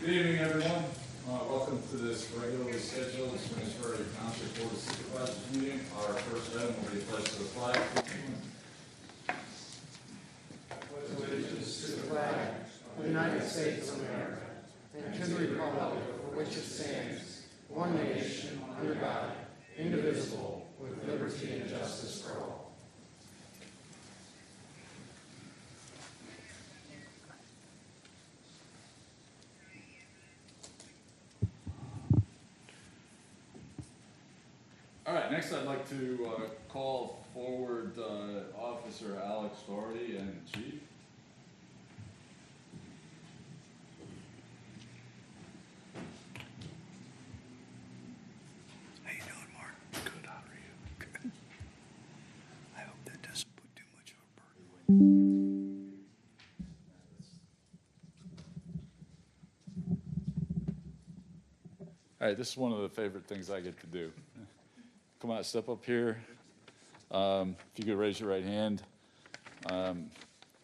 Good evening, everyone. Welcome to this regularly scheduled Springettsbury Township Board of Supervisors meeting. Our first item will be a pledge to the flag. Pledge allegiance to the flag of the United States of America and to the republic for which it stands, one nation, under God, indivisible, with liberty and justice for all. All right, next I'd like to call forward Officer Alex Doherty and Chief. How you doing, Mark? Good, how are you? Good. I hope that doesn't put too much of a burden. All right, this is one of the favorite things I get to do. Come on, step up here. If you could raise your right hand.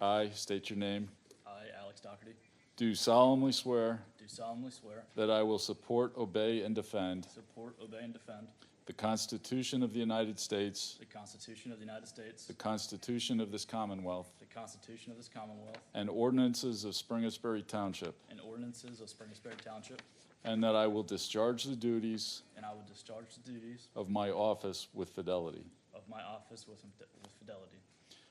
I state your name. I, Alex Doherty, Do solemnly swear do solemnly swear that I will support, obey, and defend support, obey, and defend the Constitution of the United States, the Constitution of the United States, the Constitution of this Commonwealth, the Constitution of this Commonwealth, and ordinances of Springettsbury Township, and ordinances of Springettsbury Township, and that I will discharge the duties and I will discharge the duties of my office with fidelity. of my office with fidelity.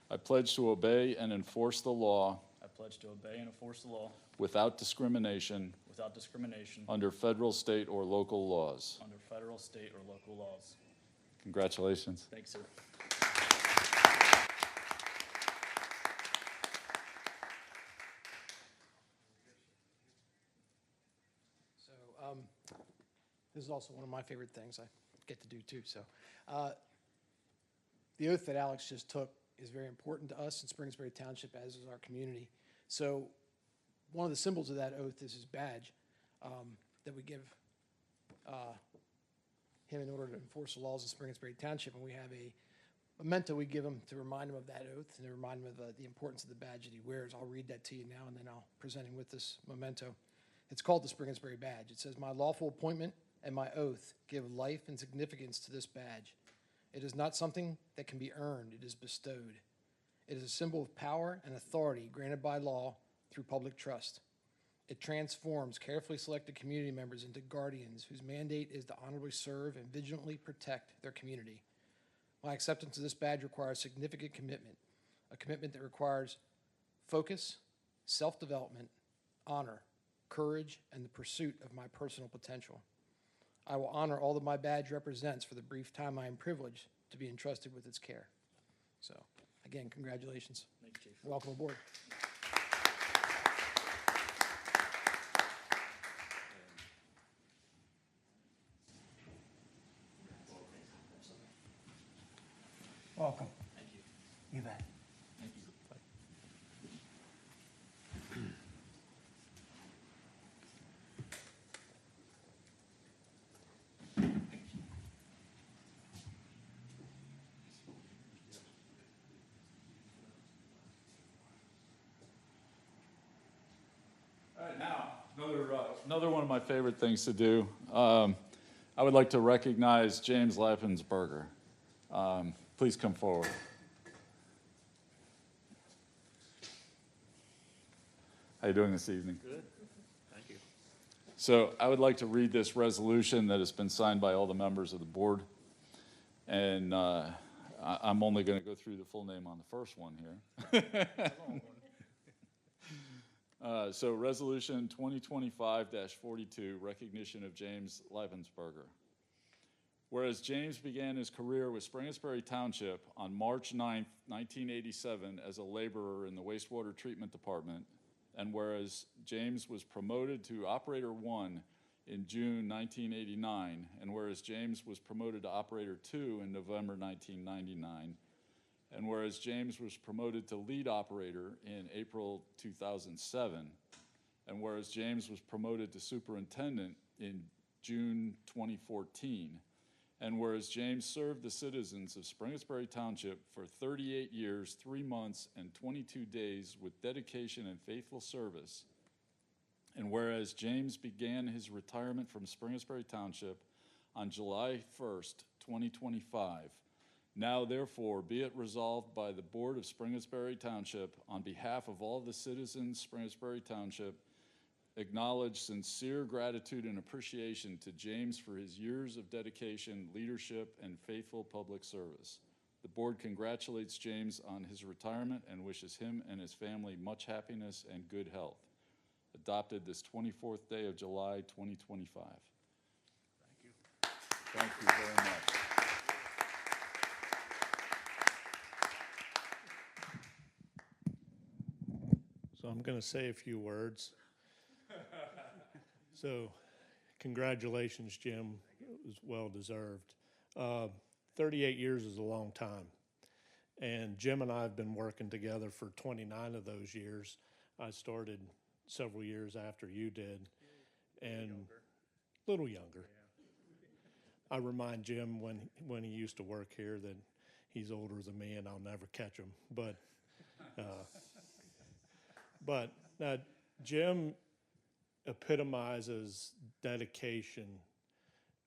I pledge to obey and enforce the law I pledge to obey and enforce the law without discrimination without discrimination under federal, state, or local laws. under federal, state, or local laws. Congratulations. Thanks, sir. So this is also one of my favorite things I get to do too. So the oath that Alex just took is very important to us in Springettsbury Township, as is our community. So one of the symbols of that oath is his badge that we give him in order to enforce the laws of Springettsbury Township. And we have a memento we give him to remind him of that oath and to remind him of the importance of the badge that he wears. I'll read that to you now, and then I'll present him with this memento. It's called the Springettsbury Badge. It says, "My lawful appointment and my oath give life and significance to this badge. It is not something that can be earned, it is bestowed. It is a symbol of power and authority granted by law through public trust. It transforms carefully selected community members into guardians whose mandate is to honorably serve and vigilantly protect their community. My acceptance of this badge requires significant commitment, a commitment that requires focus, self-development, honor, courage, and the pursuit of my personal potential. I will honor all that my badge represents for the brief time I am privileged to be entrusted with its care." So, again, congratulations. Thank you, Chief. Welcome aboard. Welcome. Thank you. You bet. Thank you. All right, now, another one of my favorite things to do. I would like to recognize James Lappensberger. Please come forward. How you doing this evening? Good. Thank you. So I would like to read this resolution that has been signed by all the members of the board. And I'm only going to go through the full name on the first one here. So Resolution 2025-42, recognition of James Lappensberger. Whereas James began his career with Springettsbury Township on March 9, 1987 as a laborer in the wastewater treatment department, and whereas James was promoted to Operator 1 in June 1989, and whereas James was promoted to Operator 2 in November 1999, and whereas James was promoted to Lead Operator in April 2007, and whereas James was promoted to Superintendent in June 2014, and whereas James served the citizens of Springettsbury Township for 38 years, 3 months, and 22 days with dedication and faithful service, And whereas James began his retirement from Springettsbury Township on July 1st, 2025, now therefore be it resolved by the Board of Springettsbury Township on behalf of all the citizens of Springettsbury Township, acknowledge sincere gratitude and appreciation to James for his years of dedication, leadership, and faithful public service. The board congratulates James on his retirement and wishes him and his family much happiness and good health. Adopted this 24th day of July, 2025. Thank you. Thank you very much. So I'm going to say a few words. So congratulations, Jim. It was well deserved. 38 years is a long time. And Jim and I have been working together for 29 of those years. I started several years after you did. And a little younger. I remind Jim when he used to work here that he's older than me and I'll never catch him. But Jim epitomizes dedication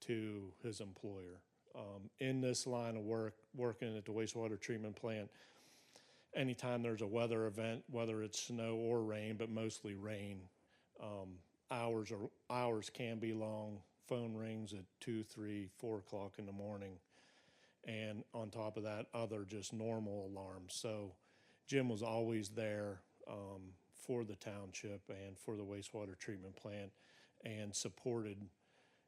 to his employer. In this line of work, working at the wastewater treatment plant, anytime there's a weather event, whether it's snow or rain, but mostly rain, hours can be long. Phone rings at 2, 3, 4 o'clock in the morning. And on top of that, other just normal alarms. So Jim was always there for the township and for the wastewater treatment plant and supported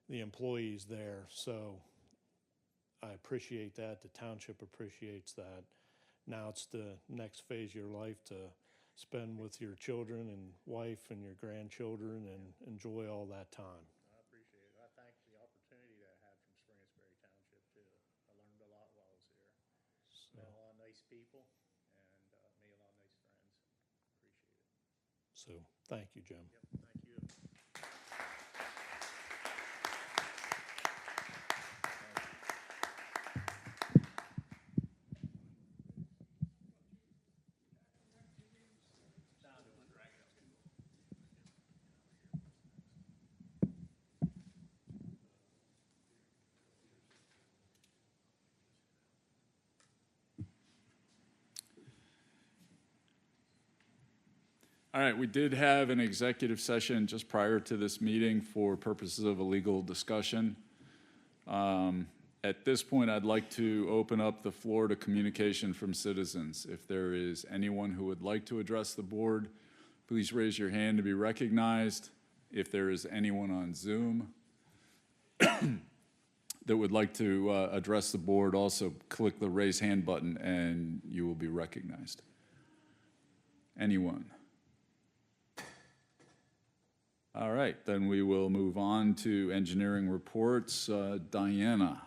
the employees there. So I appreciate that. The township appreciates that. Now it's the next phase of your life to spend with your children and wife and your grandchildren and enjoy all that time. I appreciate it. I thank the opportunity that I had from Springettsbury Township too. I learned a lot while I was here. Met a lot of nice people and made a lot of nice friends. Appreciate it. So thank you, Jim. Yep, thank you. All right, we did have an executive session just prior to this meeting for purposes of a legal discussion. At this point, I'd like to open up the floor to communication from citizens. If there is anyone who would like to address the board, please raise your hand to be recognized. If there is anyone on Zoom that would like to address the board, also click the raise hand button and you will be recognized. Anyone? All right, then we will move on to engineering reports. Diana.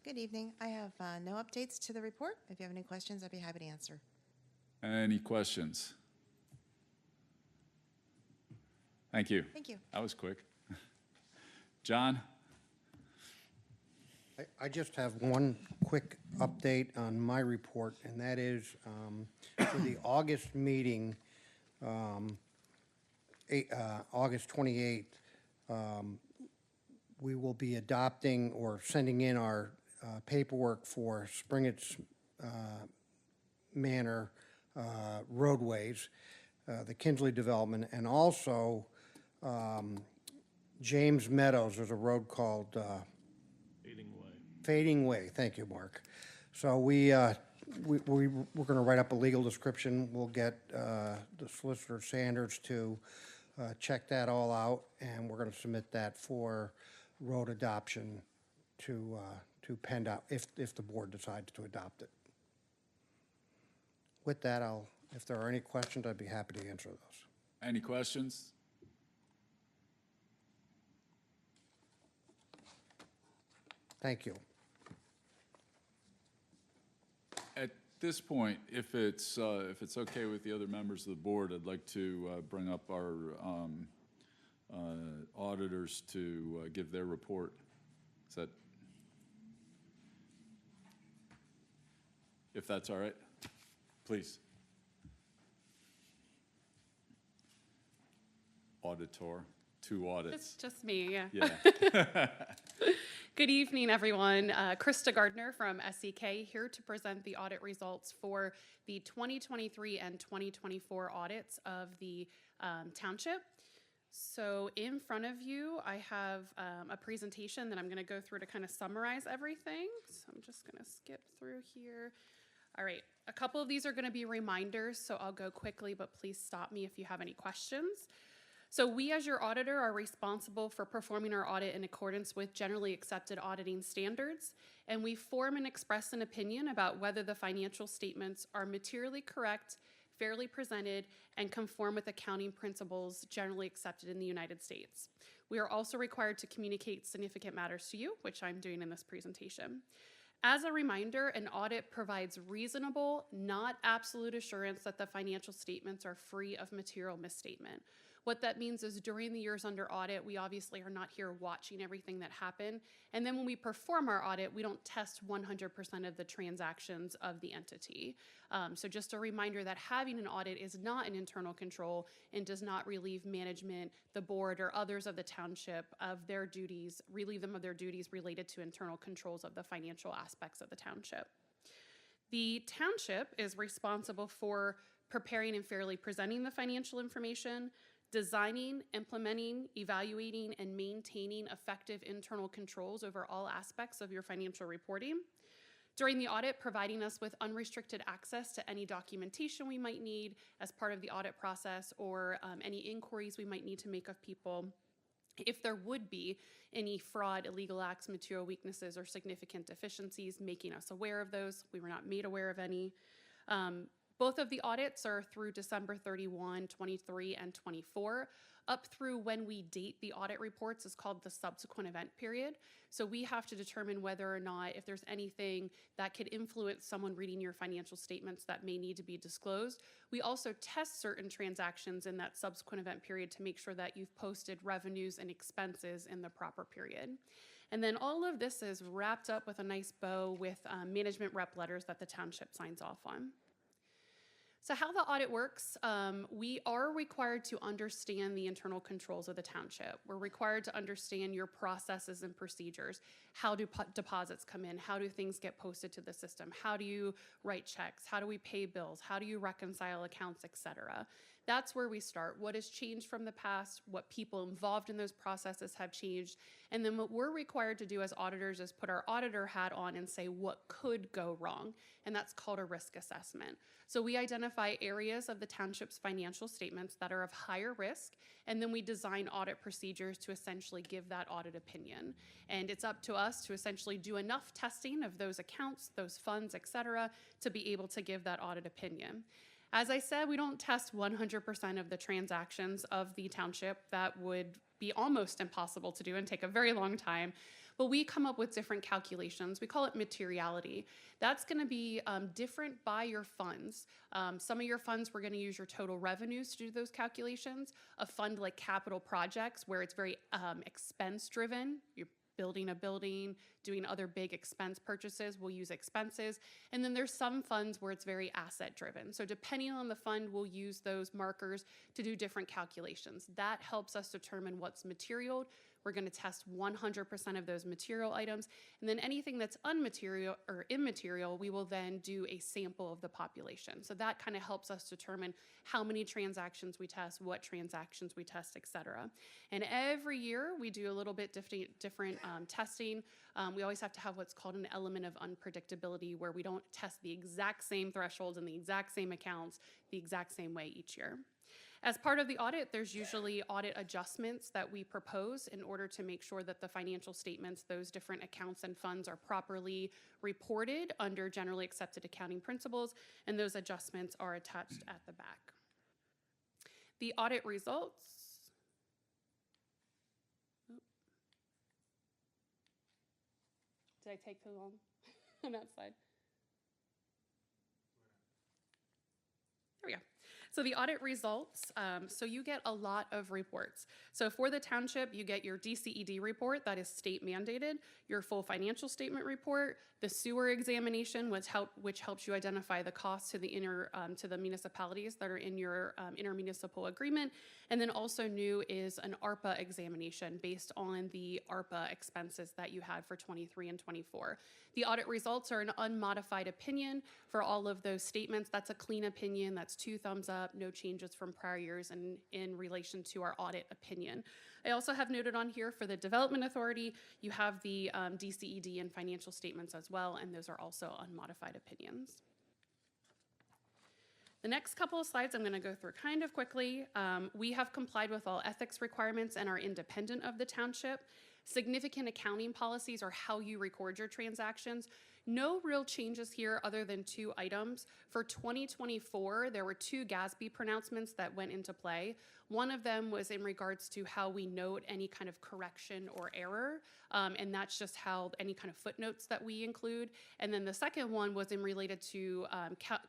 Good evening. I have no updates to the report. If you have any questions, I'd be happy to answer. Any questions? Thank you. Thank you. That was quick. John? I just have one quick update on my report, and that is for the August meeting, August 28th, we will be adopting or sending in our paperwork for Springett's Manor roadways, the Kinsley development, and also James Meadows. There's a road called Fading Way. Thank you, Mark. So we're going to write up a legal description. We'll get the solicitor Sanders to check that all out, and we're going to submit that for road adoption to PennDOT if the board decides to adopt it. With that, if there are any questions, I'd be happy to answer those. Any questions? Thank you. At this point, if it's okay with the other members of the board, I'd like to bring up our auditors to give their report. Is that, if that's all right, please. auditor, 2 audits. Just me, yeah. Yeah. Good evening, everyone. Krista Gardner from SEK here to present the audit results for the 2023 and 2024 audits of the township. So in front of you, I have a presentation that I'm going to go through to kind of summarize everything. So I'm just going to skip through here. All right, a couple of these are going to be reminders, so I'll go quickly, but please stop me if you have any questions. So we, as your auditor, are responsible for performing our audit in accordance with generally accepted auditing standards, and we form and express an opinion about whether the financial statements are materially correct, fairly presented, and conform with accounting principles generally accepted in the United States. We are also required to communicate significant matters to you, which I'm doing in this presentation. As a reminder, an audit provides reasonable, not absolute assurance that the financial statements are free of material misstatement. What that means is during the years under audit, we obviously are not here watching everything that happened. And then when we perform our audit, we don't test 100% of the transactions of the entity. So just a reminder that having an audit is not an internal control and does not relieve management, the board, or others of the township of their duties, relieve them of their duties related to internal controls of the financial aspects of the township. The township is responsible for preparing and fairly presenting the financial information, designing, implementing, evaluating, and maintaining effective internal controls over all aspects of your financial reporting. During the audit, providing us with unrestricted access to any documentation we might need as part of the audit process, or any inquiries we might need to make of people. If there would be any fraud, illegal acts, material weaknesses, or significant deficiencies, making us aware of those. We were not made aware of any. Both of the audits are through December 31, 23, and 24. Up through when we date the audit reports is called the subsequent event period. So we have to determine whether or not, if there's anything that could influence someone reading your financial statements that may need to be disclosed. We also test certain transactions in that subsequent event period to make sure that you've posted revenues and expenses in the proper period. And then all of this is wrapped up with a nice bow with management rep letters that the township signs off on. So how the audit works, we are required to understand the internal controls of the township. We're required to understand your processes and procedures. How do deposits come in? How do things get posted to the system? How do you write checks? How do we pay bills? How do you reconcile accounts, etc.? That's where we start. What has changed from the past? What people involved in those processes have changed? And then what we're required to do as auditors is put our auditor hat on and say what could go wrong. And that's called a risk assessment. So we identify areas of the township's financial statements that are of higher risk, and then we design audit procedures to essentially give that audit opinion. And it's up to us to essentially do enough testing of those accounts, those funds, etc., to be able to give that audit opinion. As I said, we don't test 100% of the transactions of the township. That would be almost impossible to do and take a very long time. But we come up with different calculations. We call it materiality. That's going to be different by your funds. Some of your funds, we're going to use your total revenues to do those calculations. A fund like capital projects, where it's very expense driven, you're building a building, doing other big expense purchases, we'll use expenses. And then there's some funds where it's very asset driven. So depending on the fund, we'll use those markers to do different calculations. That helps us determine what's material. We're going to test 100% of those material items. And then anything that's unmaterial or immaterial, we will then do a sample of the population. So that kind of helps us determine how many transactions we test, what transactions we test, etc. And every year we do a little bit different testing. We always have to have what's called an element of unpredictability, where we don't test the exact same thresholds and the exact same accounts the exact same way each year. As part of the audit, there's usually audit adjustments that we propose in order to make sure that the financial statements, those different accounts and funds, are properly reported under generally accepted accounting principles, and those adjustments are attached at the back. The audit results. Did I take too long on that slide? There we go. So the audit results, so you get a lot of reports. So for the township, you get your DCED report, that is state mandated, your full financial statement report, the sewer examination, which helps you identify the costs to the municipalities that are in your intermunicipal agreement, and then also new is an ARPA examination based on the ARPA expenses that you had for 23 and 24. The audit results are an unmodified opinion for all of those statements. That's a clean opinion. That's 2 thumbs up, no changes from prior years in relation to our audit opinion. I also have noted on here for the Development Authority, you have the DCED and financial statements as well, and those are also unmodified opinions. The next couple of slides I'm going to go through kind of quickly. We have complied with all ethics requirements and are independent of the township. Significant accounting policies are how you record your transactions. No real changes here other than 2 items. For 2024, there were 2 GASB pronouncements that went into play. One of them was in regards to how we note any kind of correction or error, and that's just how any kind of footnotes that we include. And then the second one was in related to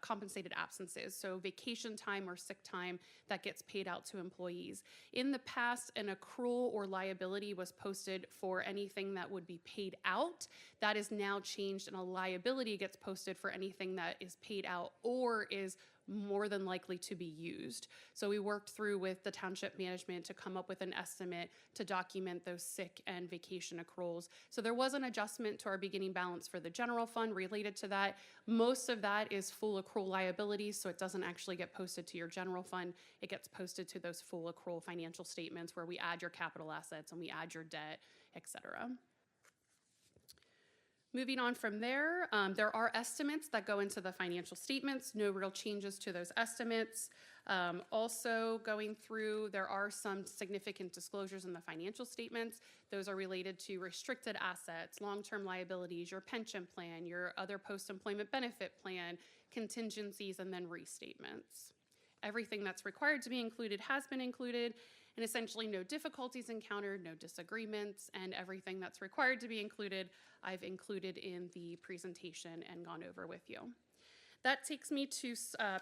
compensated absences, so vacation time or sick time that gets paid out to employees. In the past, an accrual or liability was posted for anything that would be paid out. That is now changed, and a liability gets posted for anything that is paid out or is more than likely to be used. So we worked through with the township management to come up with an estimate to document those sick and vacation accruals. So there was an adjustment to our beginning balance for the general fund related to that. Most of that is full accrual liabilities, so it doesn't actually get posted to your general fund. It gets posted to those full accrual financial statements where we add your capital assets and we add your debt, etc. Moving on from there, there are estimates that go into the financial statements. No real changes to those estimates. Also going through, there are some significant disclosures in the financial statements. Those are related to restricted assets, long-term liabilities, your pension plan, your other post-employment benefit plan, contingencies, and then restatements. Everything that's required to be included has been included, and essentially no difficulties encountered, no disagreements, and everything that's required to be included, I've included in the presentation and gone over with you. That takes me to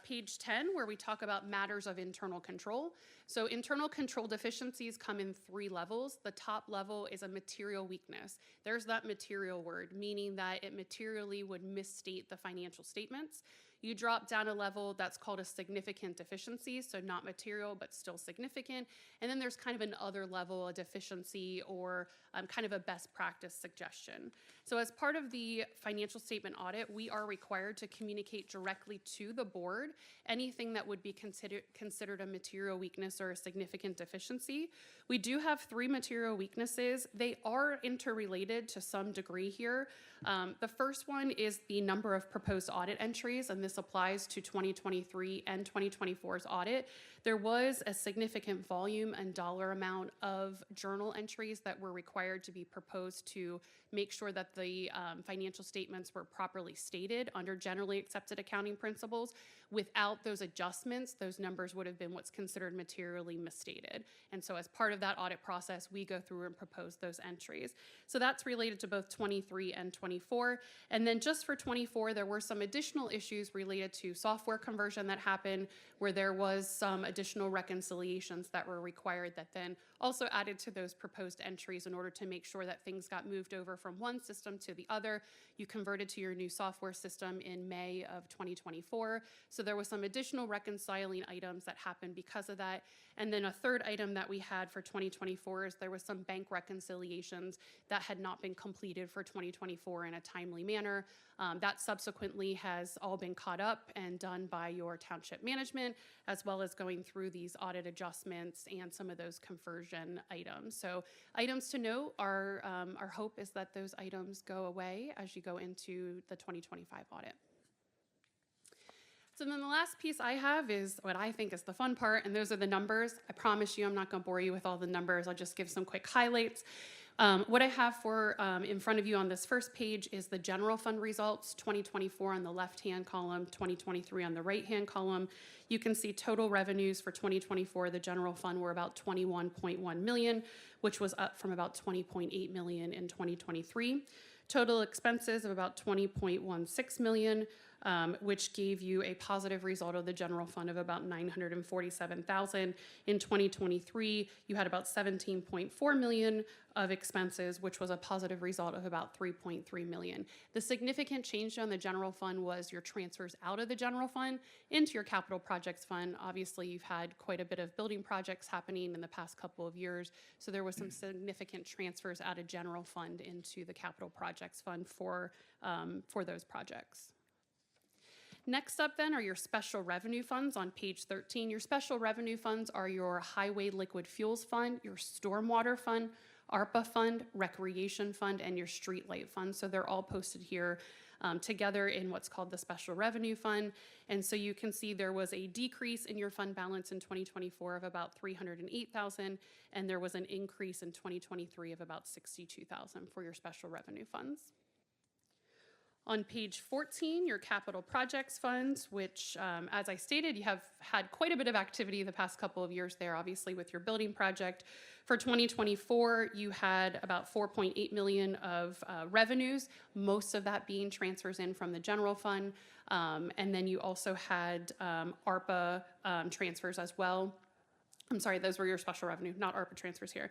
page 10, where we talk about matters of internal control. So internal control deficiencies come in 3 levels. The top level is a material weakness. There's that material word, meaning that it materially would misstate the financial statements. You drop down a level, that's called a significant deficiency, so not material, but still significant. And then there's kind of an other level, a deficiency, or kind of a best practice suggestion. So as part of the financial statement audit, we are required to communicate directly to the board anything that would be considered a material weakness or a significant deficiency. We do have 3 material weaknesses. They are interrelated to some degree here. The first one is the number of proposed audit entries, and this applies to 2023 and 2024's audit. There was a significant volume and dollar amount of journal entries that were required to be proposed to make sure that the financial statements were properly stated under generally accepted accounting principles. Without those adjustments, those numbers would have been what's considered materially misstated. And so as part of that audit process, we go through and propose those entries. So that's related to both 23 and 24. And then just for 24, there were some additional issues related to software conversion that happened, where there was some additional reconciliations that were required that then also added to those proposed entries in order to make sure that things got moved over from one system to the other. You converted to your new software system in May of 2024. So there was some additional reconciling items that happened because of that. And then a third item that we had for 2024 is there was some bank reconciliations that had not been completed for 2024 in a timely manner. That subsequently has all been caught up and done by your township management, as well as going through these audit adjustments and some of those conversion items. So items to note are, our hope is that those items go away as you go into the 2025 audit. So then the last piece I have is what I think is the fun part, and those are the numbers. I promise you I'm not going to bore you with all the numbers. I'll just give some quick highlights. What I have for in front of you on this first page is the general fund results, 2024 on the left-hand column, 2023 on the right-hand column. You can see total revenues for 2024, the general fund were about $21.1 million, which was up from about $20.8 million in 2023. Total expenses of about $20.16 million. which gave you a positive result of the general fund of about $947,000. In 2023, you had about $17.4 million of expenses, which was a positive result of about $3.3 million. The significant change on the general fund was your transfers out of the general fund into your capital projects fund. Obviously, you've had quite a bit of building projects happening in the past couple of years, so there was some significant transfers out of general fund into the capital projects fund for those projects. Next up then are your special revenue funds on page 13. Your special revenue funds are your highway liquid fuels fund, your stormwater fund, ARPA fund, recreation fund, and your streetlight fund. So they're all posted here together in what's called the special revenue fund. And so you can see there was a decrease in your fund balance in 2024 of about $308,000, and there was an increase in 2023 of about $62,000 for your special revenue funds. On page 14, your capital projects funds, which, as I stated, you have had quite a bit of activity the past couple of years there, obviously, with your building project. For 2024, you had about $4.8 million of revenues, most of that being transfers in from the general fund. And then you also had ARPA transfers as well. I'm sorry, those were your special revenue, not ARPA transfers here.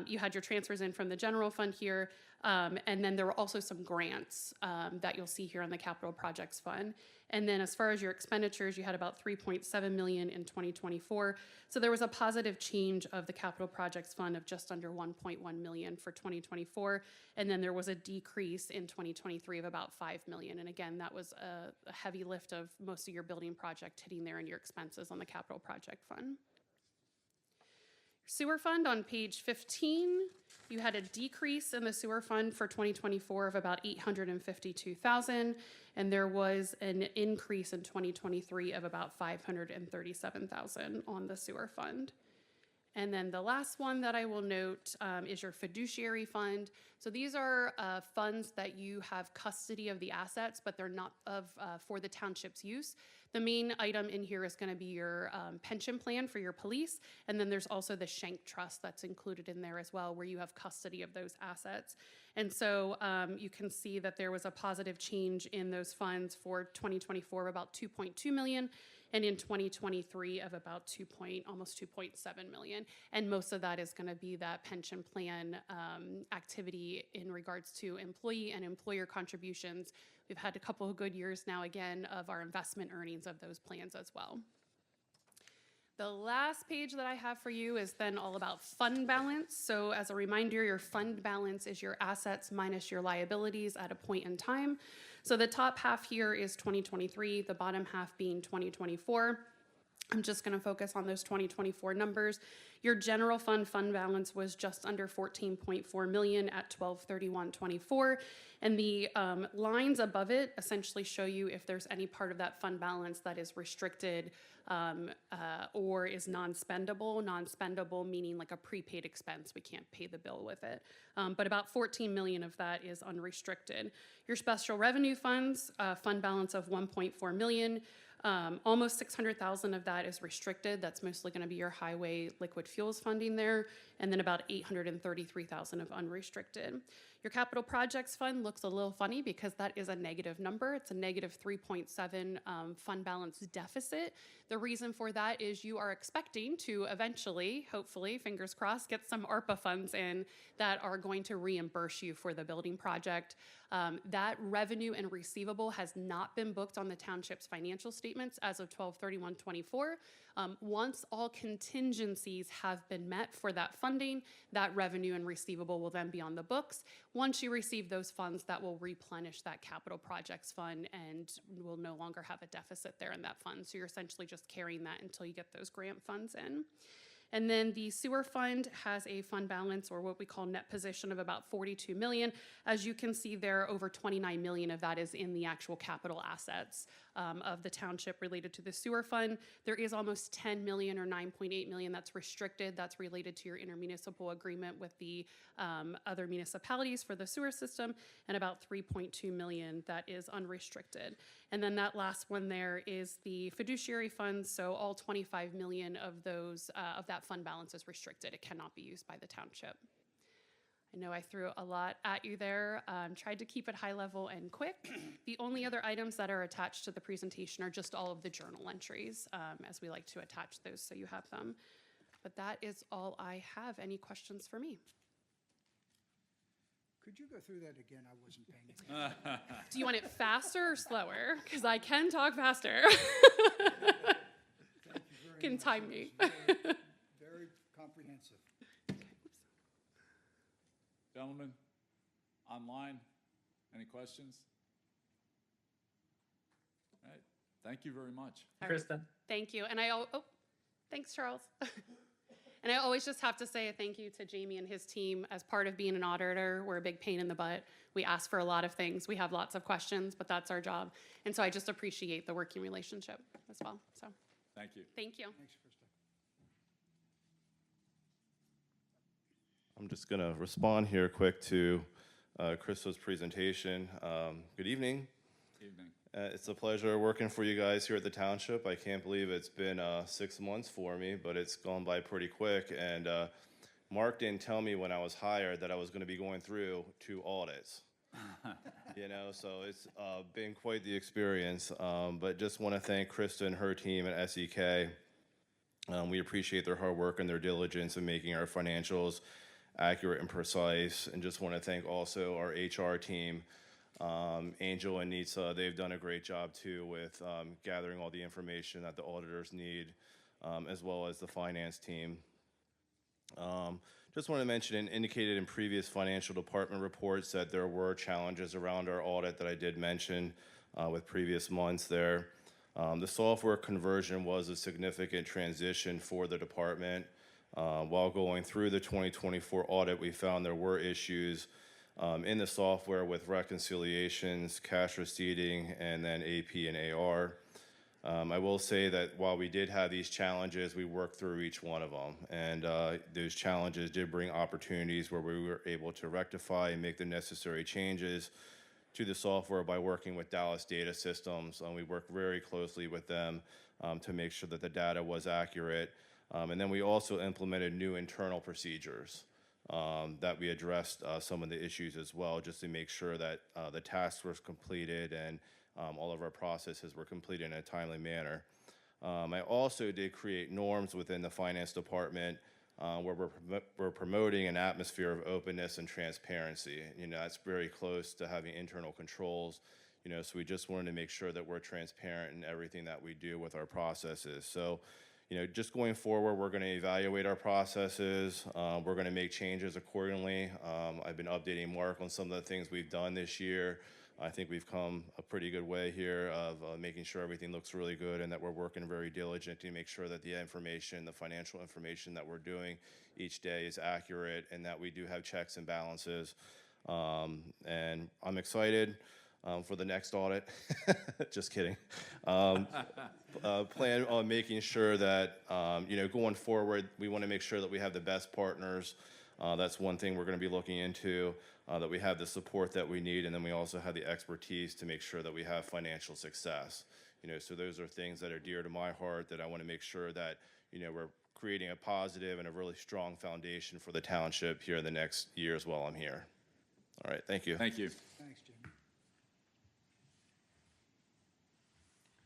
You had your transfers in from the general fund here, and then there were also some grants that you'll see here on the capital projects fund. And then as far as your expenditures, you had about $3.7 million in 2024. So there was a positive change of the capital projects fund of just under $1.1 million for 2024. And then there was a decrease in 2023 of about $5 million. And again, that was a heavy lift of most of your building project hitting there in your expenses on the capital project fund. Sewer fund on page 15, you had a decrease in the sewer fund for 2024 of about $852,000, and there was an increase in 2023 of about $537,000 on the sewer fund. And then the last one that I will note is your fiduciary fund. So these are funds that you have custody of the assets, but they're not for the township's use. The main item in here is going to be your pension plan for your police, and then there's also the Shank Trust that's included in there as well, where you have custody of those assets. And so you can see that there was a positive change in those funds for 2024 of about $2.2 million, and in 2023 of about almost $2.7 million. And most of that is going to be that pension plan activity in regards to employee and employer contributions. We've had a couple of good years now, again, of our investment earnings of those plans as well. The last page that I have for you is then all about fund balance. So as a reminder, your fund balance is your assets minus your liabilities at a point in time. So the top half here is 2023, the bottom half being 2024. I'm just going to focus on those 2024 numbers. Your general fund balance was just under $14.4 million at 12/31/24, and the lines above it essentially show you if there's any part of that fund balance that is restricted or is non-spendable. Non-spendable meaning like a prepaid expense. We can't pay the bill with it. But about $14 million of that is unrestricted. Your special revenue funds, fund balance of $1.4 million. Almost $600,000 of that is restricted. That's mostly going to be your highway liquid fuels funding there, and then about $833,000 of unrestricted. Your capital projects fund looks a little funny because that is a negative number. It's a negative 3.7 fund balance deficit. The reason for that is you are expecting to eventually, hopefully, fingers crossed, get some ARPA funds in that are going to reimburse you for the building project. That revenue and receivable has not been booked on the township's financial statements as of 12/31/24. Once all contingencies have been met for that funding, that revenue and receivable will then be on the books. Once you receive those funds, that will replenish that capital projects fund and will no longer have a deficit there in that fund. So you're essentially just carrying that until you get those grant funds in. And then the sewer fund has a fund balance, or what we call net position, of about $42 million. As you can see there, over $29 million of that is in the actual capital assets of the township related to the sewer fund. There is almost $10 million or $9.8 million that's restricted. That's related to your intermunicipal agreement with the other municipalities for the sewer system, and about $3.2 million that is unrestricted. And then that last one there is the fiduciary funds. So all $25 million of those of that fund balance is restricted. It cannot be used by the township. I know I threw a lot at you there, tried to keep it high level and quick. The only other items that are attached to the presentation are just all of the journal entries, as we like to attach those so you have them. But that is all I have. Any questions for me? Could you go through that again? I wasn't paying attention. Do you want it faster or slower? Because I can talk faster. Thank you very Can much. time That me. was very comprehensive. Gentlemen, online, any questions? All right, thank you very much. All right. Krista? Thank you. And thanks, Charles. And I always just have to say a thank you to Jamie and his team. As part of being an auditor, we're a big pain in the butt. We ask for a lot of things. We have lots of questions, but that's our job. And so I just appreciate the working relationship as well. So Thank you. thank you. Thanks, Krista. I'm just going to respond here quick to Krista's presentation. Good evening. Evening. It's a pleasure working for you guys here at the Township. I can't believe it's been 6 months for me, but it's gone by pretty quick. And Mark didn't tell me when I was hired that I was going to be going through 2 audits. So it's been quite the experience. But just want to thank Krista and her team at SEK. We appreciate their hard work and their diligence in making our financials accurate and precise. And just want to thank also our HR team. Angel and Nitsa, they've done a great job too with gathering all the information that the auditors need, as well as the finance team. Just want to mention and indicated in previous financial department reports that there were challenges around our audit that I did mention with previous months there. The software conversion was a significant transition for the department. While going through the 2024 audit, we found there were issues in the software with reconciliations, cash receipting, and then AP and AR. I will say that while we did have these challenges, we worked through each one of them. And those challenges did bring opportunities where we were able to rectify and make the necessary changes to the software by working with Dallas Data Systems. We worked very closely with them to make sure that the data was accurate. And then we also implemented new internal procedures. That we addressed some of the issues as well, just to make sure that the tasks were completed and all of our processes were completed in a timely manner. I also did create norms within the finance department where we're promoting an atmosphere of openness and transparency. That's very close to having internal controls. So we just wanted to make sure that we're transparent in everything that we do with our processes. So just going forward, we're going to evaluate our processes. We're going to make changes accordingly. I've been updating Mark on some of the things we've done this year. I think we've come a pretty good way here of making sure everything looks really good and that we're working very diligent to make sure that the information, the financial information that we're doing each day is accurate and that we do have checks and balances. And I'm excited for the next audit. Just kidding. Plan on making sure that, going forward, we want to make sure that we have the best partners. That's one thing we're going to be looking into, that we have the support that we need, and then we also have the expertise to make sure that we have financial success. So those are things that are dear to my heart that I want to make sure that, we're creating a positive and a really strong foundation for the township here in the next years while I'm here. All right, thank you. Thank you. Thanks, Jimmy.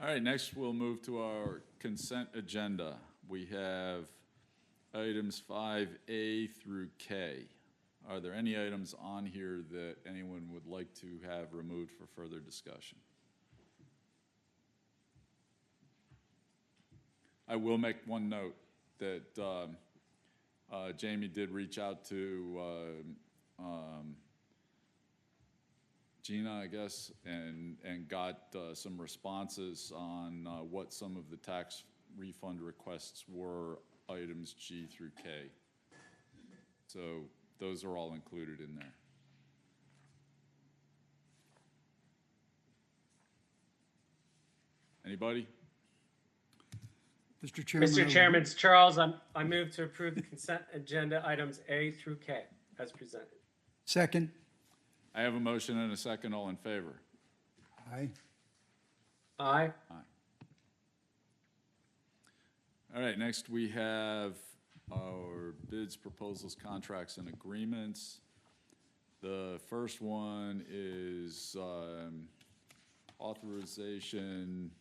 All right, next we'll move to our consent agenda. We have items 5A through K. Are there any items on here that anyone would like to have removed for further discussion? I will make one note that Jamie did reach out to Gina, I guess, and got some responses on what some of the tax refund requests were, items G through K. So those are all included in there. Anybody? Mr. Chairman. Mr. Chairman, it's Charles. I move to approve the consent agenda items A through K as presented. Second. I have a motion and a second. All in favor? Aye. Aye. All right, next we have our bids, proposals, contracts, and agreements. The first one is authorization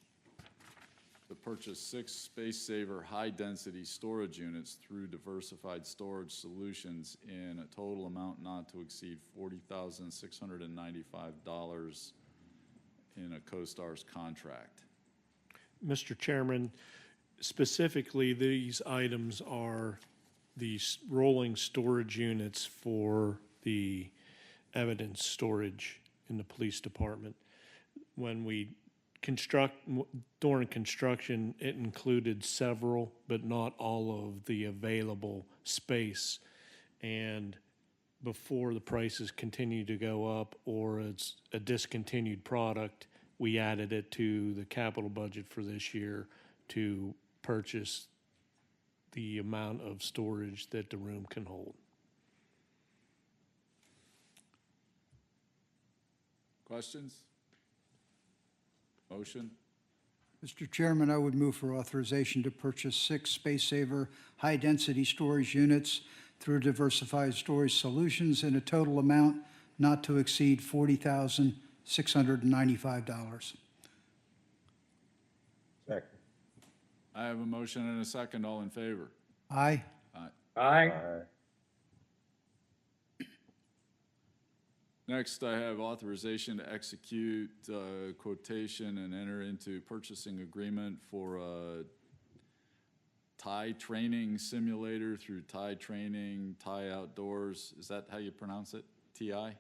to purchase 6 Space Saver high-density storage units through Diversified Storage Solutions in a total amount not to exceed $40,695 in a CoStar's contract. Mr. Chairman, specifically, these items are these rolling storage units for the evidence storage in the police department. When we during construction, it included several, but not all of the available space. And before the prices continue to go up or it's a discontinued product, we added it to the capital budget for this year to purchase the amount of storage that the room can hold. Questions? Motion? Mr. Chairman, I would move for authorization to purchase 6 Space Saver high-density storage units through Diversified Storage Solutions in a total amount not to exceed $40,695. I have a motion and a second. All in favor? Aye. Aye. Next, I have authorization to execute quotation and enter into purchasing agreement for a Thai training simulator through Thai Training, Thai Outdoors. Is that how you pronounce it? TI?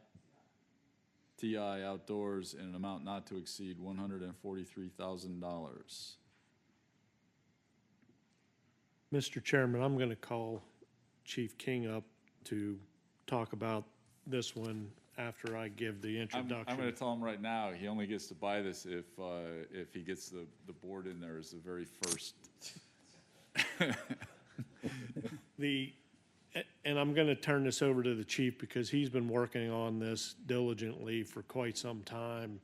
TI Outdoors in an amount not to exceed $143,000. Mr. Chairman, I'm going to call Chief King up to talk about this one after I give the introduction. I'm going to tell him right now, he only gets to buy this if he gets the board in there as the very first. And I'm going to turn this over to the chief because he's been working on this diligently for quite some time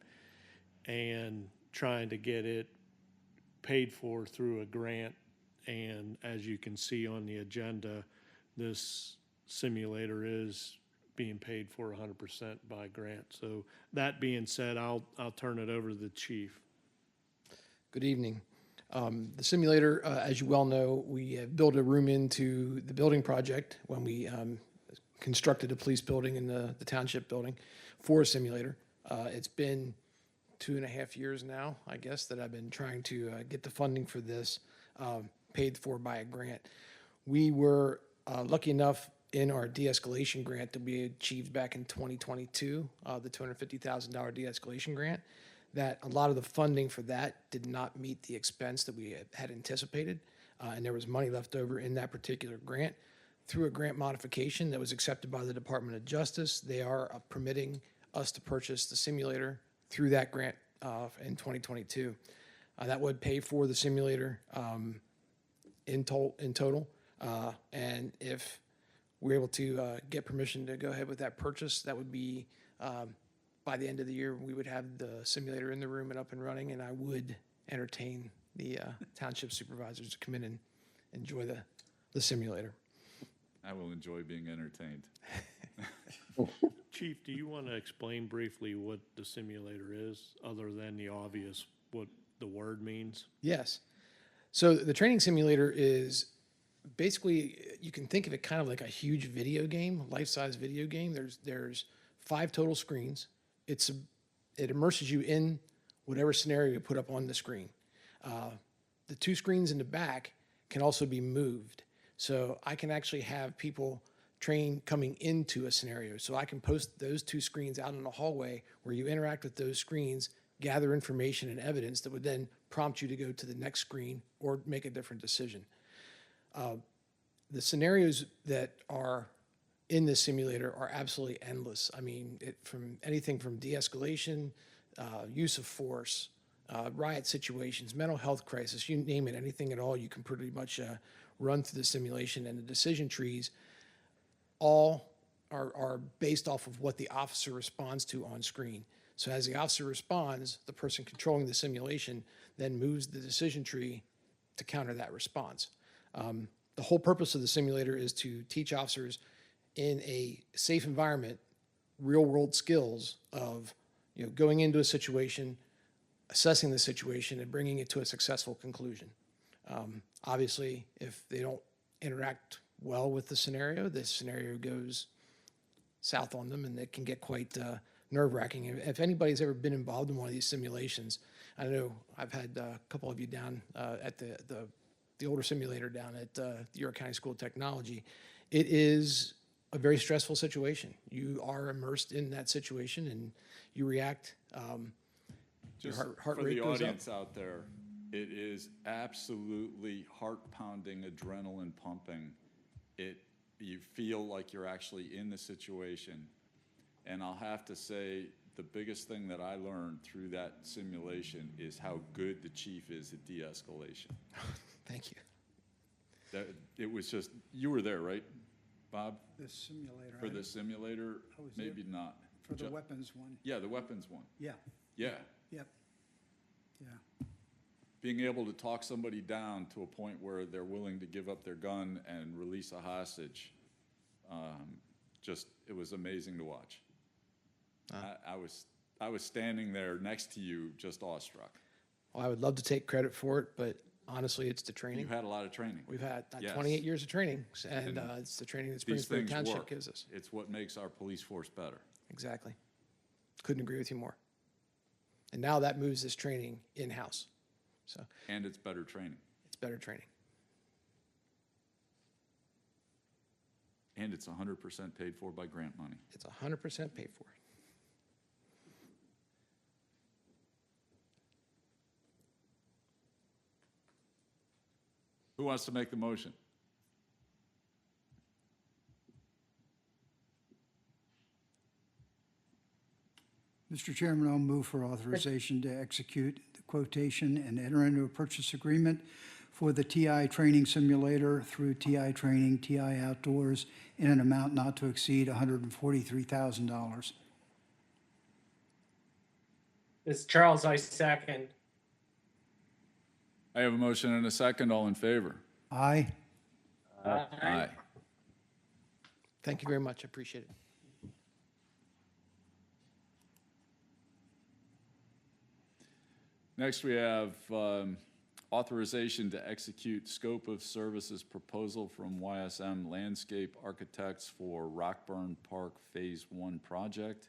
and trying to get it paid for through a grant. And as you can see on the agenda, this simulator is being paid for 100% by grant. So that being said, I'll turn it over to the chief. Good evening. The simulator, as you well know, we have built a room into the building project when we constructed a police building in the township building for a simulator. It's been 2.5 years now, I guess, that I've been trying to get the funding for this paid for by a grant. We were lucky enough in our de-escalation grant that we achieved back in 2022, the $250,000 de-escalation grant, that a lot of the funding for that did not meet the expense that we had anticipated, and there was money left over in that particular grant. Through a grant modification that was accepted by the Department of Justice, they are permitting us to purchase the simulator through that grant in 2022. That would pay for the simulator in total, and if we're able to get permission to go ahead with that purchase, that would be by the end of the year, we would have the simulator in the room and up and running, and I would entertain the township supervisors to come in and enjoy the simulator. I will enjoy being entertained. Chief, do you want to explain briefly what the simulator is, other than the obvious, what the word means? Yes. So the training simulator is basically, you can think of it kind of like a huge video game, life-size video game. There's 5 total screens. It immerses you in whatever scenario you put up on the screen. The 2 screens in the back can also be moved. So I can actually have people train coming into a scenario. So I can post those 2 screens out in the hallway where you interact with those screens, gather information and evidence that would then prompt you to go to the next screen or make a different decision. The scenarios that are in this simulator are absolutely endless. I mean, from anything from de-escalation, use of force, riot situations, mental health crisis, you name it, anything at all, you can pretty much run through the simulation, and the decision trees all are based off of what the officer responds to on screen. So as the officer responds, the person controlling the simulation then moves the decision tree to counter that response. The whole purpose of the simulator is to teach officers in a safe environment real world skills of, going into a situation, assessing the situation and bringing it to a successful conclusion. Obviously, if they don't interact well with the scenario goes south on them, and it can get quite nerve-wracking. If anybody's ever been involved in one of these simulations, I know I've had a couple of you down at the older simulator down at the York County School of Technology. It is a very stressful situation. You are immersed in that situation, and you react. Your Just heart for rate the goes up. audience out there, it is absolutely heart-pounding, adrenaline pumping. You feel like you're actually in the situation. And I'll have to say, the biggest thing that I learned through that simulation is how good the chief is at de-escalation. Thank you. It was just, you were there, right, Bob? The simulator. For the simulator? I was there. Maybe not. For the weapons one. Yeah, the weapons one. Yeah, Yeah. yep, yeah. Being able to talk somebody down to a point where they're willing to give up their gun and release a hostage, it was amazing to watch. I was standing there next to you, just awestruck. Well, I would love to take credit for it, but honestly, it's the training. You had a lot of training. We've had Yes. 28 years of training, and And it's the training that These Springettsbury things Township work. gives us. It's what makes our police force better. Exactly. Couldn't agree with you more. And now that moves this training in-house. So And it's better training. it's better training. And it's 100% paid for by grant money. It's 100% paid for. Who wants to make the motion? Mr. Chairman, I'll move for authorization to execute the quotation and enter into a purchase agreement for the TI Training Simulator through TI Training, TI Outdoors, in an amount not to exceed $143,000. This is Charles, I second. I have a motion and a second. All in favor? Aye. Aye. Thank you very much. I appreciate it. Next, we have authorization to execute scope of services proposal from YSM Landscape Architects for Rockburn Park Phase 1 project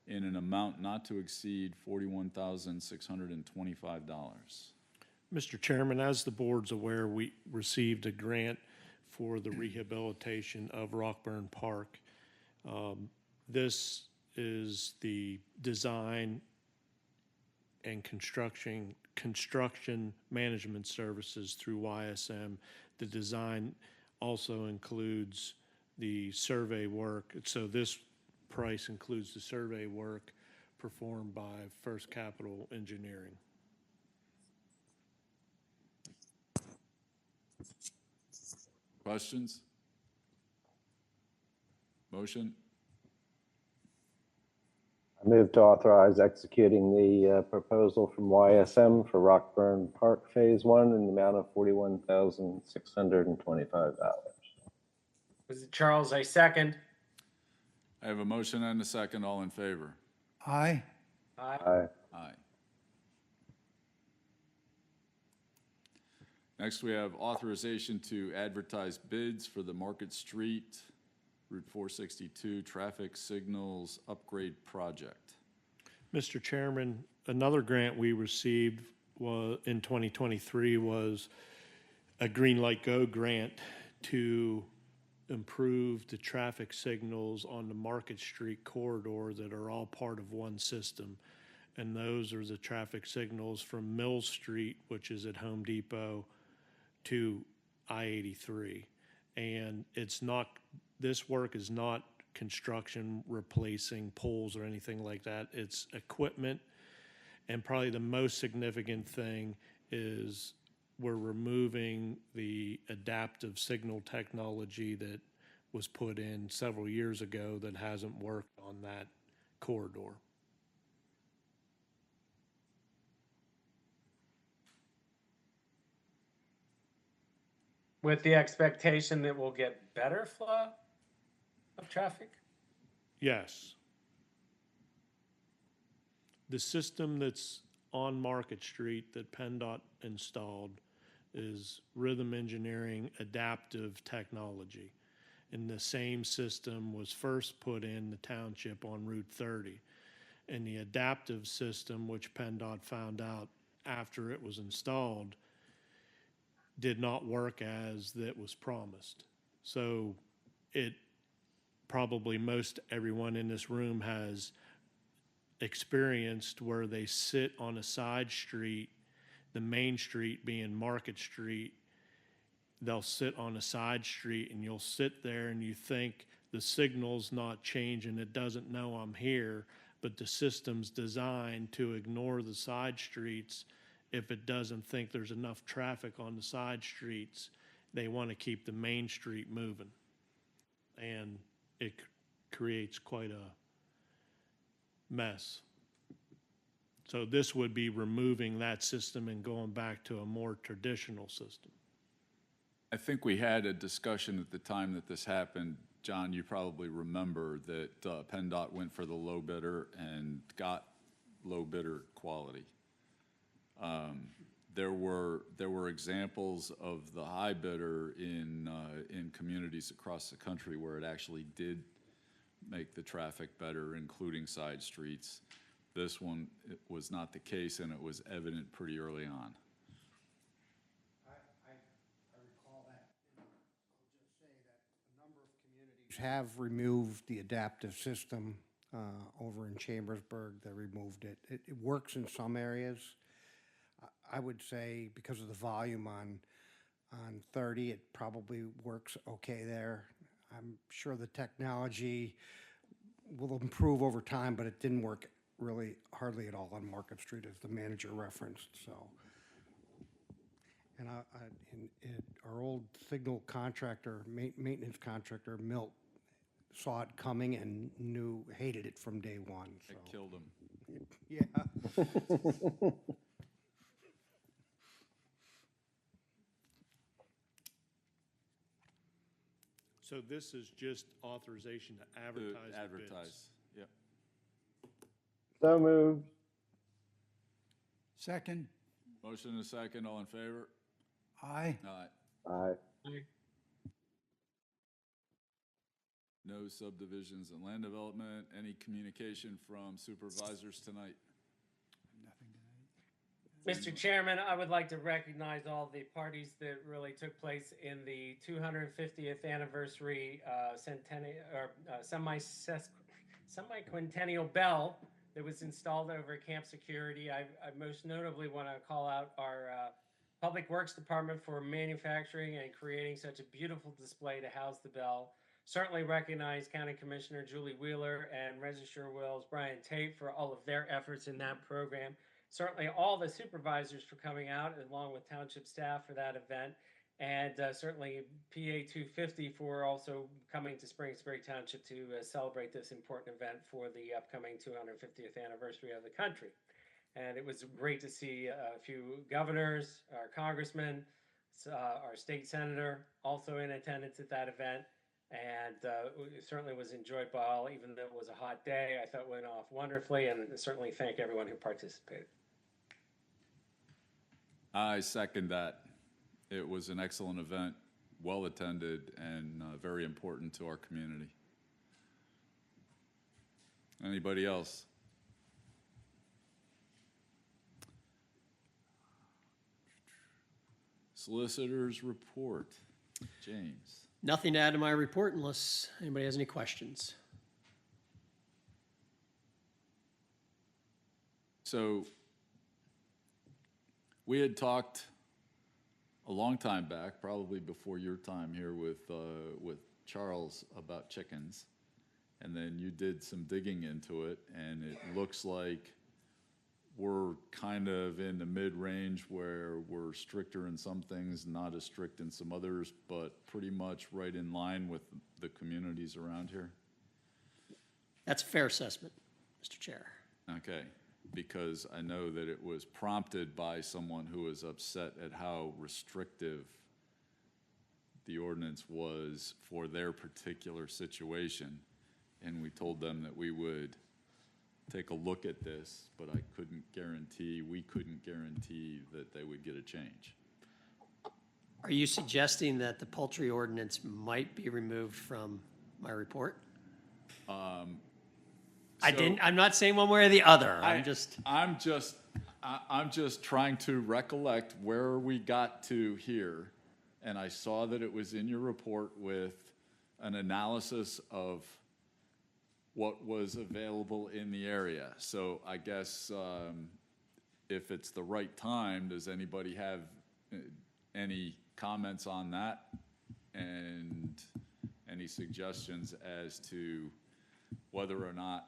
in an amount not to exceed $41,625. Mr. Chairman, as the board's aware, we received a grant for the rehabilitation of Rockburn Park. This is the design and construction management services through YSM. The design also includes the survey work. So this price includes the survey work performed by First Capital Engineering. Questions? Motion? I move to authorize executing the proposal from YSM for Rockburn Park Phase 1 in the amount of $41,625. This is Charles, I second. I have a motion and a second. All in favor? Aye. Aye. Aye. Next, we have authorization to advertise bids for the Market Street, Route 462 Traffic Signals Upgrade Project. Mr. Chairman, another grant we received in 2023 was a Green Light Go grant to improve the traffic signals on the Market Street corridor that are all part of one system. And those are the traffic signals from Mill Street, which is at Home Depot, to I-83. And this work is not construction, replacing poles or anything like that. It's equipment. And probably the most significant thing is we're removing the adaptive signal technology that was put in several years ago that hasn't worked on that corridor. With the expectation that we'll get better flow of traffic? Yes, the system that's on Market Street that PennDOT installed is Rhythm Engineering Adaptive Technology. And the same system was first put in the township on Route 30. And the adaptive system, which PennDOT found out after it was installed, did not work as that was promised. So it probably most everyone in this room has experienced where they sit on a side street, the main street being Market Street. They'll sit on a side street and you'll sit there and you think the signal's not changing, it doesn't know I'm here, but the system's designed to ignore the side streets if it doesn't think there's enough traffic on the side streets. They want to keep the main street moving. And it creates quite a mess. So this would be removing that system and going back to a more traditional system. I think we had a discussion at the time that this happened. John, you probably remember that PennDOT went for the low bidder and got low bidder quality. There were examples of the high bidder in communities across the country where it actually did make the traffic better, including side streets. This one, it was not the case, and it was evident pretty early on. I recall that. I'll just say that a number of communities have removed the adaptive system. Over in Chambersburg, they removed it. It works in some areas. I would say because of the volume on 30, it probably works okay there. I'm sure the technology will improve over time, but it didn't work really hardly at all on Market Street, as the manager referenced. So, and our old signal contractor, maintenance contractor, Milt, saw it coming and hated it from day one. So. It killed him. Yeah. So this is just authorization to advertise the bids. Advertise, yep. So moved. Second. Motion and a second, all in favor? Aye. Aye. Aye. No subdivisions and land development. Any communication from supervisors tonight? Mr. Chairman, I would like to recognize all the parties that really took place in the 250th anniversary semi-quintennial bell that was installed over at Camp Security. I most notably want to call out our Public Works Department for manufacturing and creating such a beautiful display to house the bell. Certainly recognize County Commissioner Julie Wheeler and Registrar Wills Brian Tate for all of their efforts in that program. Certainly all the supervisors for coming out, along with township staff for that event, and certainly PA 250 for also coming to Springettsbury Township to celebrate this important event for the upcoming 250th anniversary of the country. And it was great to see a few governors, our congressmen, our state senator also in attendance at that event. And it certainly was enjoyed by all, even though it was a hot day. I thought it went off wonderfully, and certainly thank everyone who participated. I second that. It was an excellent event, well attended, and very important to our community. Anybody else? Solicitors report. James. Nothing to add to my report unless anybody has any questions. So we had talked a long time back, probably before your time here with Charles, about chickens. And then you did some digging into it, and it looks like we're kind of in the mid-range where we're stricter in some things, not as strict in some others, but pretty much right in line with the communities around here. That's a fair assessment, Mr. Chair. Okay, because I know that it was prompted by someone who was upset at how restrictive the ordinance was for their particular situation. And we told them that we would take a look at this, but I couldn't guarantee, we couldn't guarantee that they would get a change. Are you suggesting that the poultry ordinance might be removed from my report? I'm not saying one way or the other. I'm just trying to recollect where we got to here, and I saw that it was in your report with an analysis of what was available in the area. So I guess if it's the right time, does anybody have any comments on that? And any suggestions as to whether or not?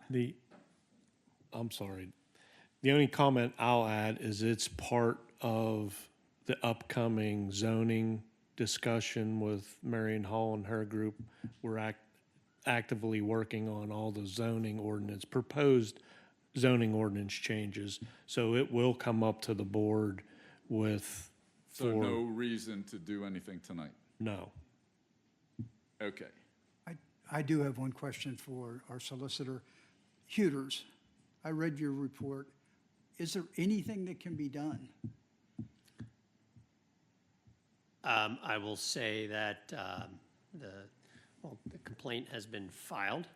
I'm sorry. The only comment I'll add is it's part of the upcoming zoning discussion with Marion Hall and her group. We're actively working on all the proposed zoning ordinance changes. So it will come up to the board with. So no reason to do anything tonight? No. Okay. I do have one question for our solicitor. Hooters, I read your report. Is there anything that can be done? I will say that the complaint has been filed,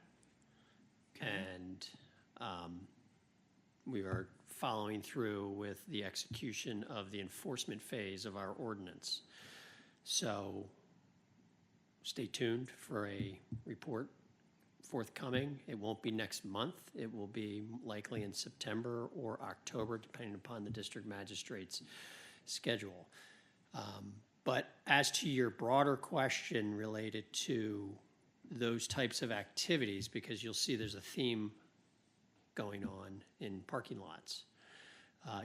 and we are following through with the execution of the enforcement phase of our ordinance. So stay tuned for a report forthcoming. It won't be next month. It will be likely in September or October, depending upon the district magistrate's schedule. But as to your broader question related to those types of activities, because you'll see there's a theme going on in parking lots.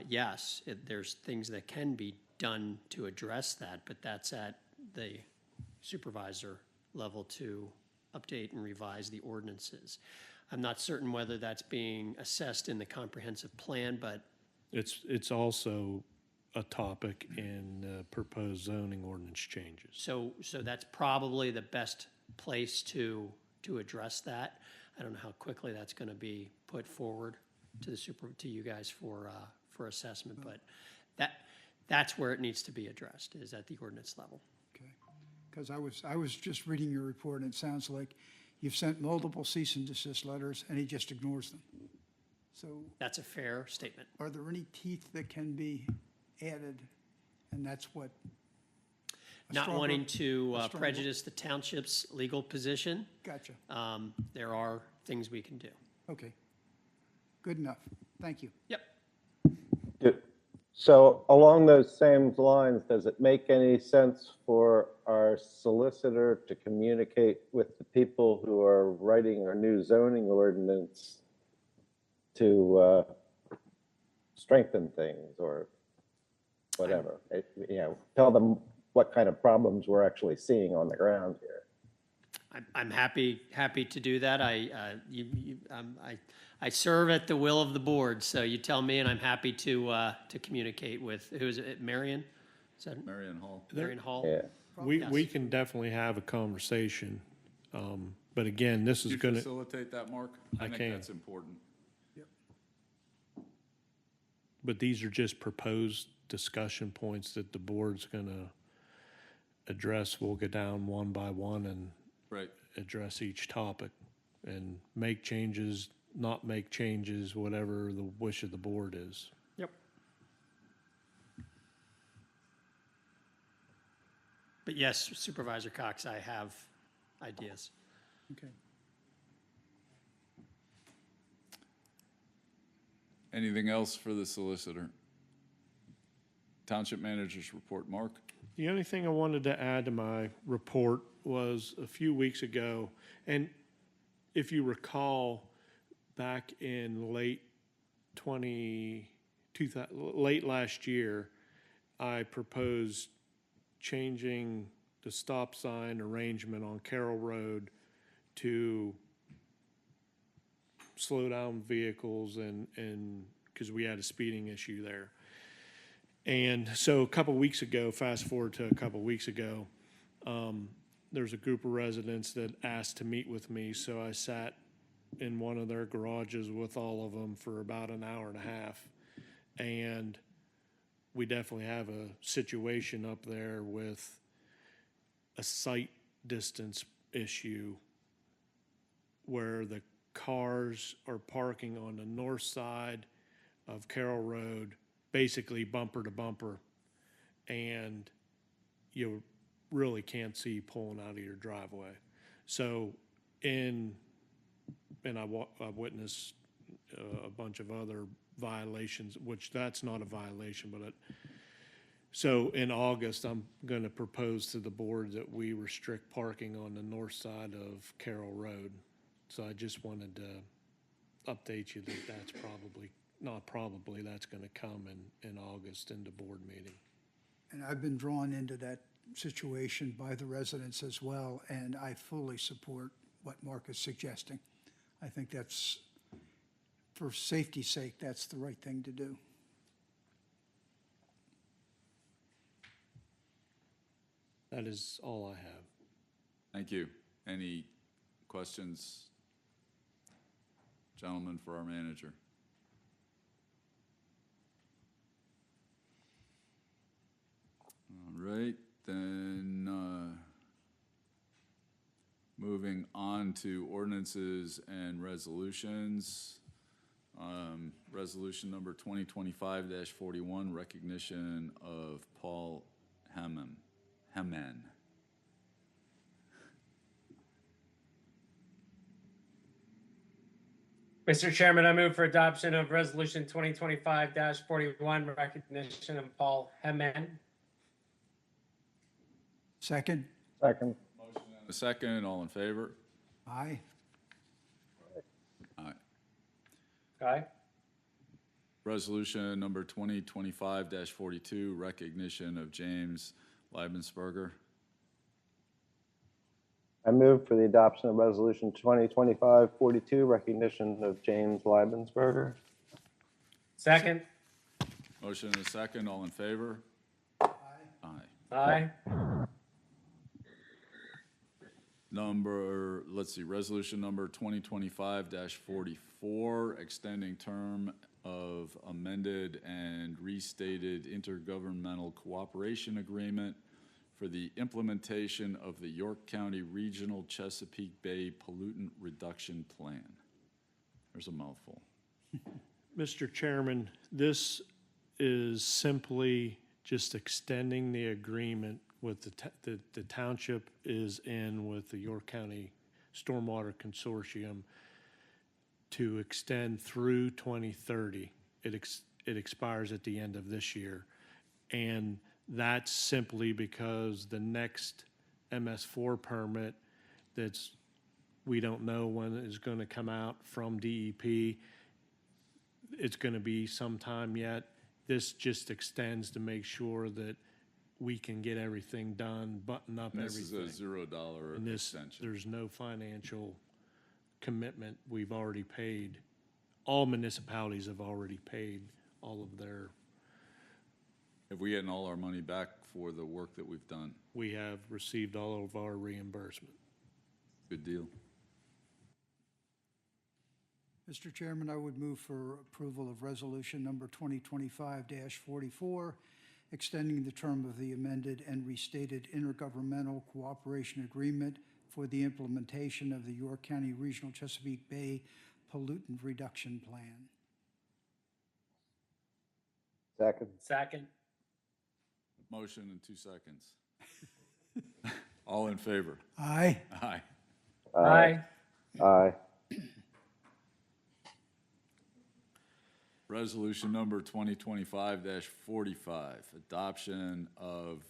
Yes, there's things that can be done to address that, but that's at the supervisor level to update and revise the ordinances. I'm not certain whether that's being assessed in the comprehensive plan, but It's also a topic in proposed zoning ordinance changes. so that's probably the best place to address that. I don't know how quickly that's going to be put forward to you guys for assessment, but that's where it needs to be addressed, is at the ordinance level. Okay. Because I was just reading your report, and it sounds like you've sent multiple cease and desist letters, and he just ignores them. So That's a fair statement. are there any teeth that can be added? And that's what. Not wanting to stronger- prejudice the township's legal position, Gotcha. there are things we can do. Okay. Good enough. Thank you. Yep. So along those same lines, does it make any sense for our solicitor to communicate with the people who are writing our new zoning ordinance to strengthen things or whatever? Tell them what kind of problems we're actually seeing on the ground here. I'm happy to do that. I serve at the will of the board, so you tell me, and I'm happy to communicate with, who is it, Marion? Is that Marion Hall. Marion Hall? Yeah. We can definitely have a conversation, but again, this is You going to, facilitate that, Mark? I think can. that's important. but these are just proposed discussion points that the board's going to address. We'll go down one by one and Right. address each topic and make changes, not make changes, whatever the wish of the board is. Yep. But yes, Supervisor Cox, I have ideas. Okay. Anything else for the solicitor? Township Manager's report, Mark? The only thing I wanted to add to my report was a few weeks ago, and if you recall, back in late last year, I proposed changing the stop sign arrangement on Carroll Road to slow down vehicles and because we had a speeding issue there. And so a couple weeks ago, fast forward to a couple weeks ago, there's a group of residents that asked to meet with me. So I sat in one of their garages with all of them for about an hour and a half. And we definitely have a situation up there with a sight distance issue where the cars are parking on the north side of Carroll Road, basically bumper to bumper, and you really can't see pulling out of your driveway. So I've witnessed a bunch of other violations, which that's not a violation, but so in August, I'm going to propose to the board that we restrict parking on the north side of Carroll Road. So I just wanted to update you that that's that's going to come in August in the board meeting. And I've been drawn into that situation by the residents as well, and I fully support what Mark is suggesting. I think that's, for safety's sake, that's the right thing to do. That is all I have. Thank you. Any questions, gentlemen, for our manager? All right, then moving on to ordinances and resolutions. Resolution number 2025-41, recognition of Paul Hammond. Mr. Chairman, I move for adoption of Resolution 2025-41, recognition of Paul Heman. Second? Second. Motion and a second, all in favor? Aye. Aye. Aye. Resolution number 2025-42, recognition of James Leibensberger. I move for the adoption of Resolution 2025-42, recognition of James Leibensberger. Second. Motion and a second, all in favor? Aye. Aye. Resolution number 2025-44, extending term of amended and restated intergovernmental cooperation agreement for the implementation of the York County Regional Chesapeake Bay Pollutant Reduction Plan. There's a mouthful. Mr. Chairman, this is simply just extending the agreement with the township is in with the York County Stormwater Consortium to extend through 2030. It expires at the end of this year. And that's simply because the next MS4 permit we don't know when is going to come out from DEP. It's going to be sometime yet. This just extends to make sure that we can get everything done, button up And everything. this is a $0 And this, extension. there's no financial commitment. We've already paid. All municipalities have already paid all of their, Have we gotten all our money back for the work that we've done? we have received all of our reimbursement. Good deal. Mr. Chairman, I would move for approval of resolution number 2025-44, extending the term of the amended and restated intergovernmental cooperation agreement for the implementation of the York County Regional Chesapeake Bay Pollutant Reduction Plan. Second. Second. Motion in 2 seconds. All in favor? Aye. Aye. Aye. Aye. Resolution number 2025-45, adoption of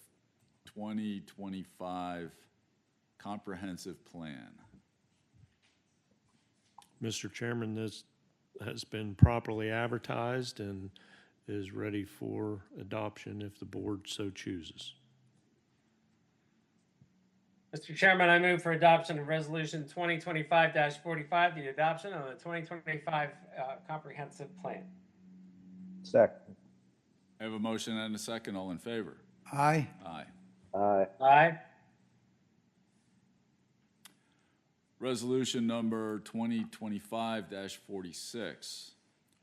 2025 comprehensive plan. Mr. Chairman, this has been properly advertised and is ready for adoption if the board so chooses. Mr. Chairman, I move for adoption of Resolution 2025-45, the adoption of the 2025 comprehensive plan. Second. I have a motion and a second. All in favor? Aye. Aye. Aye. Aye. Resolution number 2025-46,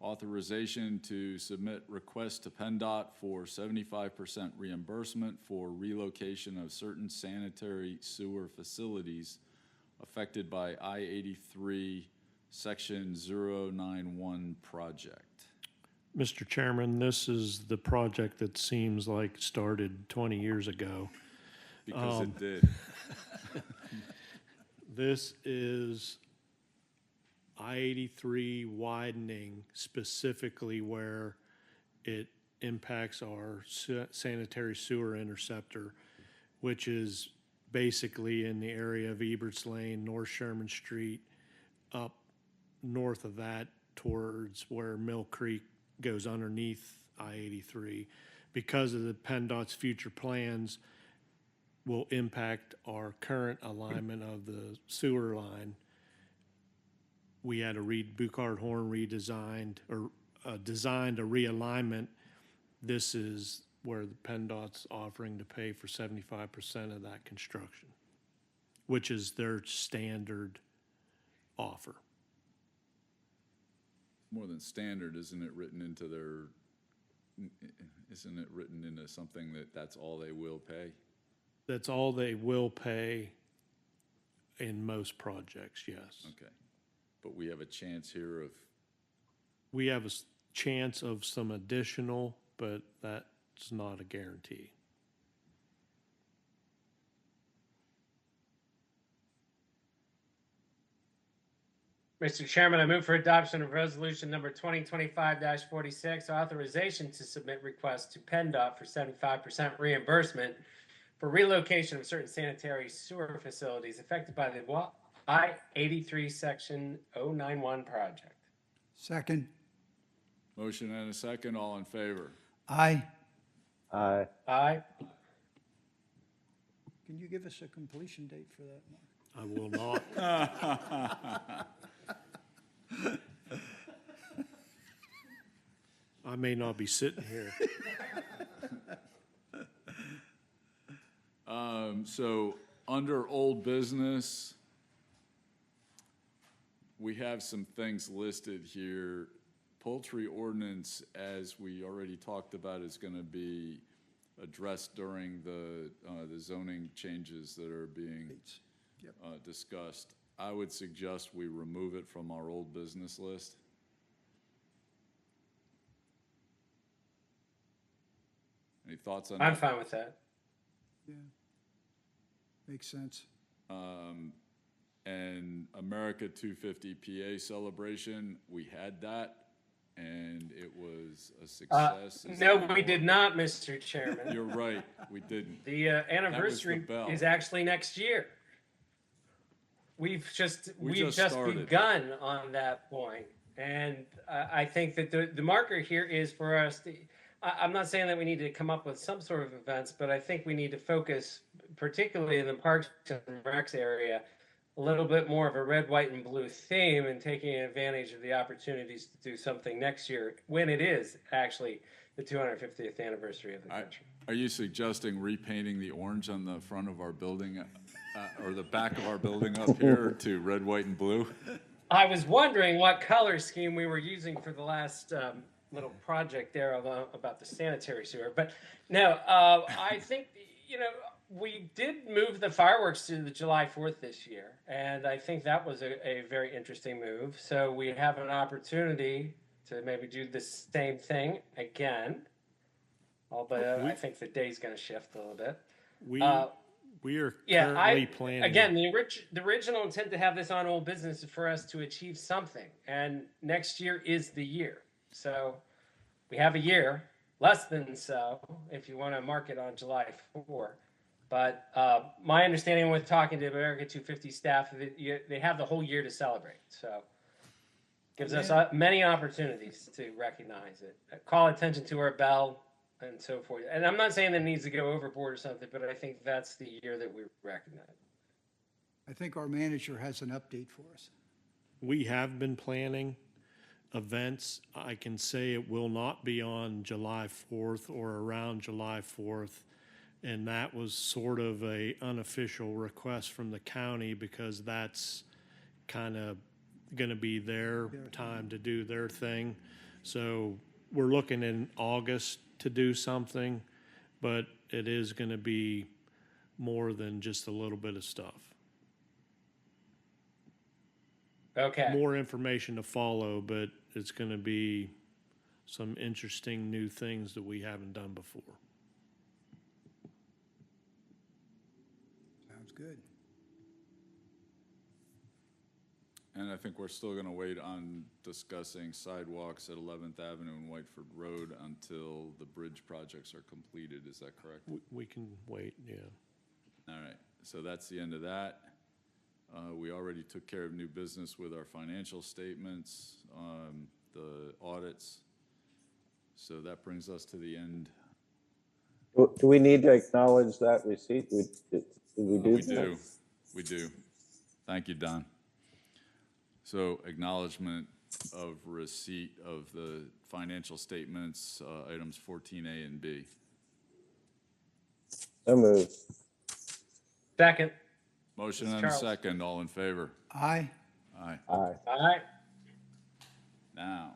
authorization to submit request to PennDOT for 75% reimbursement for relocation of certain sanitary sewer facilities affected by I-83 Section 091 project. Mr. Chairman, this is the project that seems like started 20 years ago. Because it did. This is I-83 widening specifically where it impacts our sanitary sewer interceptor, which is basically in the area of Eberts Lane, North Sherman Street, up north of that towards where Mill Creek goes underneath I-83. Because of the PennDOT's future plans will impact our current alignment of the sewer line, we had to Buchard Horn redesigned or designed a realignment. This is where the PennDOT's offering to pay for 75% of that construction, which is their standard offer. More than standard, isn't it written into something that's all they will pay? That's all they will pay in most projects, yes. Okay. But we have a chance here of, We have a chance of some additional, but that's not a guarantee. Mr. Chairman, I move for adoption of resolution number 2025-46, authorization to submit requests to PennDOT for 75% reimbursement for relocation of certain sanitary sewer facilities affected by the I-83 Section 091 project. Second. motion and a second, all in favor? Aye. Aye. Aye. Can you give us a completion date for that, Mark? I will not. I may not be sitting here. So under old business, we have some things listed here. Poultry ordinance, as we already talked about, is going to be addressed during the zoning changes that are being discussed. I would suggest we remove it from our old business list. Any thoughts on that? I'm fine with that. Yeah. Makes sense. And America 250 PA celebration, we had that, and it was a success. Is No, it we did not, Mr. Chairman. You're right, we didn't. The anniversary bell. is actually next year. We've just started. begun on that point, and I think that the marker here is for us to. I'm not saying that we need to come up with some sort of events, but I think we need to focus, particularly in the Parks and Recs area, a little bit more of a red, white, and blue theme, and taking advantage of the opportunities to do something next year when it is actually the 250th anniversary of the country. Are you suggesting repainting the orange on the front of our building, or the back of our building up here to red, white, and blue? I was wondering what color scheme we were using for the last little project there about the sanitary sewer. But no, I think, we did move the fireworks to the July 4th this year, and I think that was a very interesting move. So we have an opportunity to maybe do the same thing again, although I think the day's going to shift a little bit. We are currently planning. Again, the original intent to have this on old business is for us to achieve something, and next year is the year. So we have a year, less than so, if you want to mark it on July 4. But my understanding with talking to America 250 staff, they have the whole year to celebrate. So gives us many opportunities to recognize it, call attention to our bell, and so forth. And I'm not saying that it needs to go overboard or something, but I think that's the year that we recognize. I think our manager has an update for us. We have been planning events. I can say it will not be on July 4th or around July 4th. And that was sort of a unofficial request from the county because that's kind of going to be their time to do their thing. So we're looking in August to do something, but it is going to be more than just a little bit of stuff. Okay. More information to follow, but it's going to be some interesting new things that we haven't done before. Sounds good. And I think we're still gonna wait on discussing sidewalks at 11th Avenue and Whiteford Road until the bridge projects are completed, is that correct? We can wait, yeah. All right, so that's the end of that. We already took care of new business with our financial statements, the audits. So that brings us to the end. Do we need to acknowledge that receipt? Did we do We that? do, we do. Thank you, Don. So acknowledgement of receipt of the financial statements, items 14A and B. So moved. Second. Motion Mr. and a Charles. second, all in favor? Aye. Aye. Aye. All right. Now,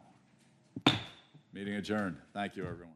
meeting adjourned. Thank you, everyone.